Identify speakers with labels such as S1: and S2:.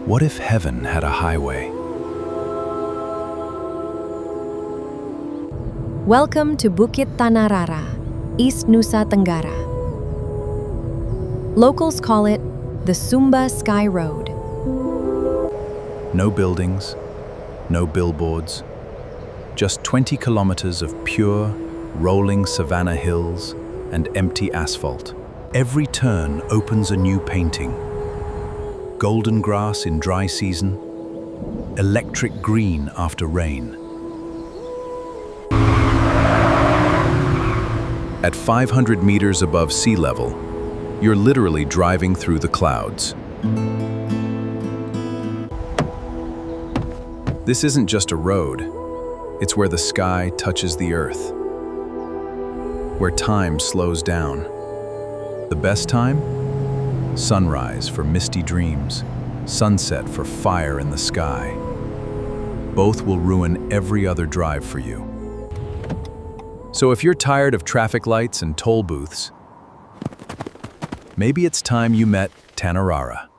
S1: What if heaven had a highway?
S2: Welcome to Bukit Tanarara, East Nusa Tenggara. Locals call it the Sumba Sky Road.
S1: No buildings, no billboards, just 20 kilometers of pure, rolling savanna hills and empty asphalt. Every turn opens a new painting. Golden grass in dry season, electric green after rain. At 500 meters above sea level, you're literally driving through the clouds. This isn't just a road, it's where the sky touches the earth, where time slows down. The best time? Sunrise for misty dreams, sunset for fire in the sky. Both will ruin every other drive for you. So if you're tired of traffic lights and toll booths, maybe it's time you met Tanarara.